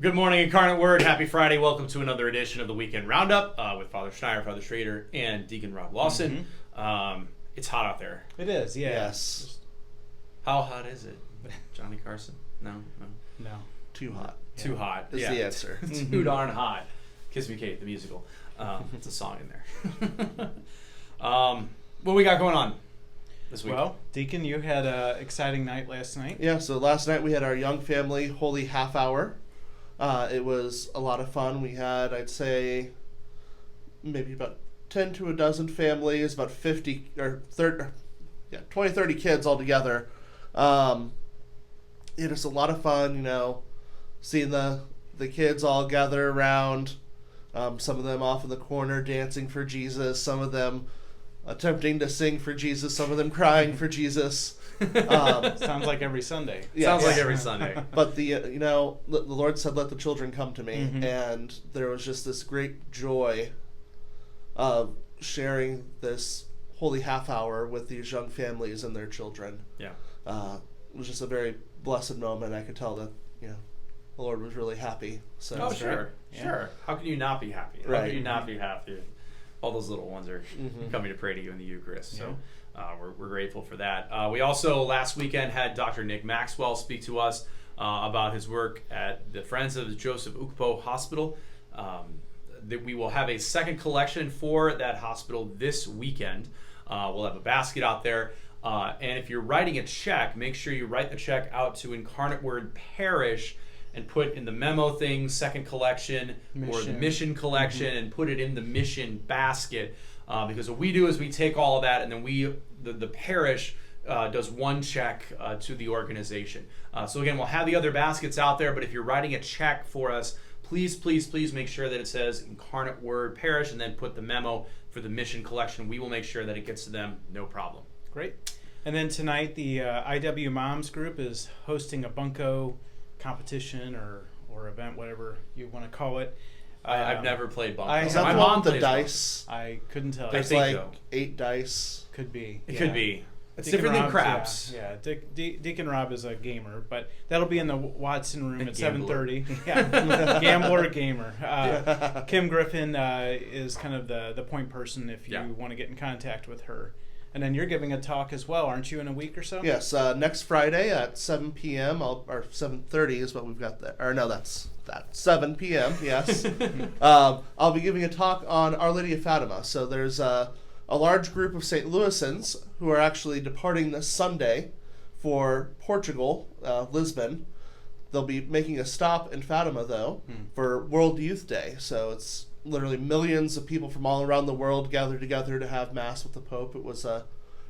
Good morning, Incarnate Word. Happy Friday. Welcome to another edition of the Weekend Roundup with Father Schneier, Father Schrader, and Deacon Rob Lawson. It's hot out there. It is, yeah. Yes. How hot is it? Johnny Carson? No. Too hot. Too hot. Is the answer. Too darn hot. Kiss Me Kate, the musical. It's a song in there. What we got going on this week? Well, Deacon, you had an exciting night last night. Yeah, so last night we had our young family holy half hour. It was a lot of fun. We had, I'd say, maybe about 10 to a dozen families, about 50 or 20, 30 kids all together. It was a lot of fun, seeing the kids all gather around. Some of them off in the corner dancing for Jesus, some of them attempting to sing for Jesus, some of them crying for Jesus. Sounds like every Sunday. Yeah, Sounds like every Sunday. But the Lord said, "Let the children come to me," and there was just this great joy of sharing this holy half hour with these young families and their children. Yeah, it was just a very blessed moment. I could tell that the Lord was really happy. So sure. How can you not be happy? How Right. can you not be happy? All those little ones are coming to pray to you in the Eucharist. So we're grateful for that. We also last weekend had Dr. Nick Maxwell speak to us about his work at the Friends of Joseph Ukpo Hospital. That we will have a second collection for that hospital this weekend. We'll have a basket out there. And if you're writing a check, make sure you write the check out to Incarnate Word Parish and put in the memo thing, second collection, or the mission collection, and put it in the mission basket. Because what we do is we take all of that, and then the parish does one check to the organization. So again, we'll have the other baskets out there, but if you're writing a check for us, please make sure that it says Incarnate Word Parish, and then put the memo for the mission collection. We will make sure that it gets to them, no problem. Great. And then tonight, the IW Moms group is hosting a bunco competition or event, whatever you want to call it. I've never played bunco. Is that the one with the dice? I couldn't tell. There's think like so. 8 dice. Could be. It could be. It's Deacon different than Rob, craps. Yeah. Deacon Rob is a gamer, but that'll be in the Watson room at Gambler. 7:30. Yeah, gambler, gamer. Kim Griffin is kind of the point person if you want to get in contact with her. And then you're giving a talk as well, aren't you, in a week or so? Yes, next Friday at 7 p.m. or 7:30 is what we've got there. Or no, that's 7 p.m. Yes. I'll be giving a talk on Our Lady of Fatima. So there's a large group of St. Louisans who are actually departing this Sunday for Portugal, Lisbon. They'll be making a stop in Fatima, though, for World Youth Day. So it's literally millions of people from all around the world gathered together to have Mass with the Pope. It was a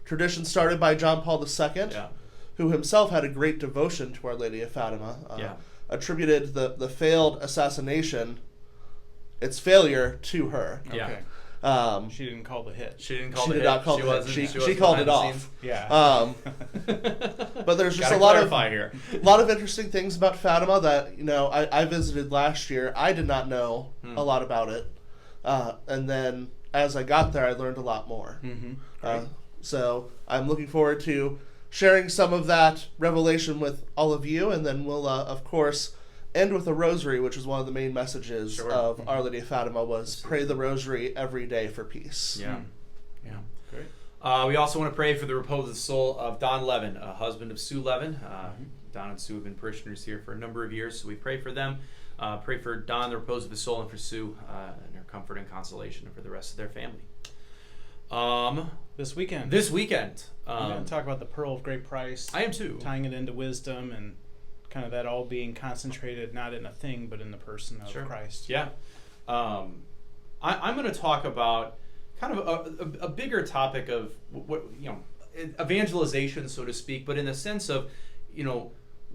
tradition started by John Paul II, who himself had a great devotion to Our Lady of Fatima. Attributed the failed assassination, its failure, to her. Okay. She didn't call the hit. She didn't call She the did hit. not call the hit. She called it off. Yeah. But there's just Gotta a lot of interesting things about Fatima that I visited last year. I did not know a lot about it, and then as I got there, I learned a lot more. So I'm looking forward to sharing some of that revelation with all of you, and then we'll of course end with a rosary, which is one of the main messages of Our Lady of Fatima, was pray the rosary every day for peace. Yeah. Great. We also want to pray for the repose of the soul of Don Levin, husband of Sue Levin. Don and Sue have been parishioners here for a number of years, so we pray for them. Pray for Don, the repose of his soul, and for Sue and her comfort and consolation, and for the rest of their family. This weekend. I'm going to talk about the Pearl of Great Price. I am too. Tying it into wisdom and kind of that all being concentrated not in a thing but in the person of Christ. Yeah. I'm going to talk about kind of a bigger topic of what evangelization, so to speak, but in the sense of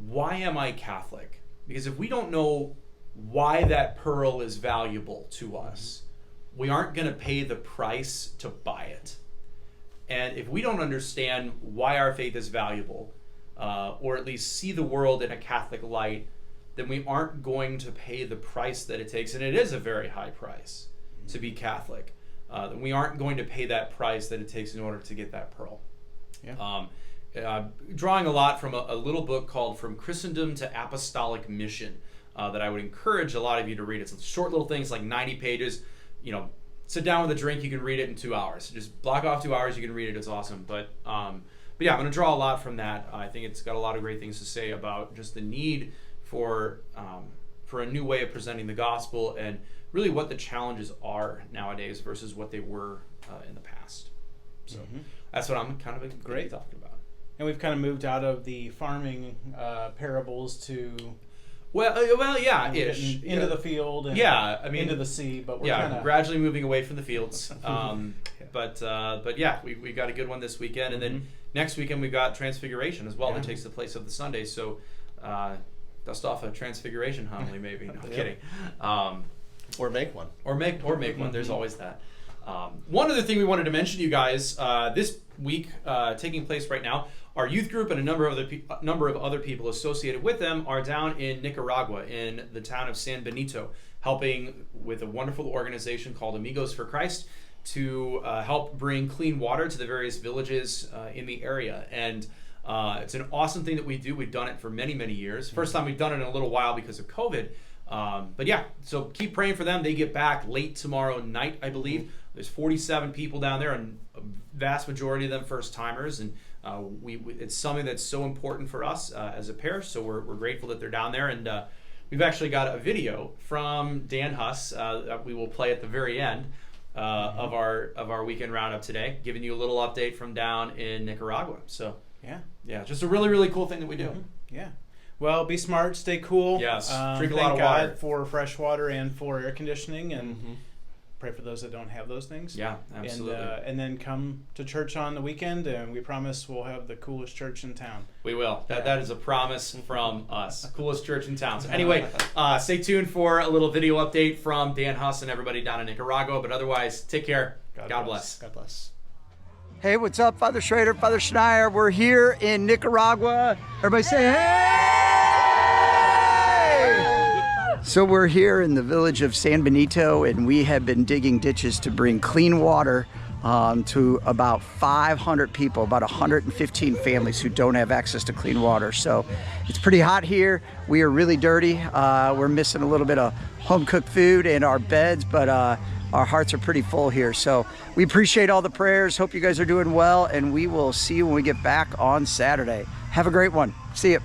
why am I Catholic? Because if we don't know why that pearl is valuable to us, we aren't going to pay the price to buy it. And if we don't understand why our faith is valuable, or at least see the world in a Catholic light, then we aren't going to pay the price that it takes, and it is a very high price to be Catholic. Then we aren't going to pay that price that it takes in order to get that pearl. Yeah. drawing a lot from a little book called From Christendom to Apostolic Mission that I would encourage a lot of you to read. It's short little things like 90 pages. Sit down with a drink, you can read it in 2 hours. Just block off 2 hours, you can read it. It's awesome. But yeah, I'm going to draw a lot from that. I think it's got a lot of great things to say about just the need for a new way of presenting the gospel and really what the challenges are nowadays versus what they were in the past. So that's what I'm kind of great talking about. And we've kind of moved out of the farming parables to yeah, ish. Into the field and into the sea, but we're kind of gradually moving away from the fields. But yeah, we got a good one this weekend, and then next weekend we've got Transfiguration as well that takes the place of the Sunday. So dust off a Transfiguration homily, maybe. No kidding. Or make one. Or make one. There's always that. One other thing we wanted to mention to you guys this week, taking place right now. Our youth group and a number of other people associated with them are down in Nicaragua, in the town of San Benito, helping with a wonderful organization called Amigos for Christ to help bring clean water to the various villages in the area. And it's an awesome thing that we do. We've done it for many, many years. First time we've done it in a little while because of COVID. But yeah, so keep praying for them. They get back late tomorrow night, I believe. There's 47 people down there, and a vast majority of them first timers. And it's something that's so important for us as a parish, so we're grateful that they're down there. And we've actually got a video from Dan Huss that we will play at the very end of our weekend roundup today, giving you a little update from down in Nicaragua. So yeah, just a really, really cool thing that we do. Yeah. Well, be smart, stay cool. Yes, drink a lot of God water for fresh water and for air conditioning, and pray for those that don't have those things. Yeah, absolutely. And then come to church on the weekend, and we promise we'll have the coolest church in town. We will. That is a promise from us. Coolest church in town. So anyway, stay tuned for a little video update from Dan Huss and everybody down in Nicaragua. But otherwise, take care. God bless. God bless. Hey, what's up? Father Schrader, Father Schneier. We're here in Nicaragua. Everybody say hey! So we're here in the village of San Benito, and we have been digging ditches to bring clean water to about 500 people, about 115 families who don't have access to clean water. So it's pretty hot here. We are really dirty. We're missing a little bit of home-cooked food in our beds, but our hearts are pretty full here. So we appreciate all the prayers. Hope you guys are doing well, and we will see you when we get back on Saturday. Have a great one. See you.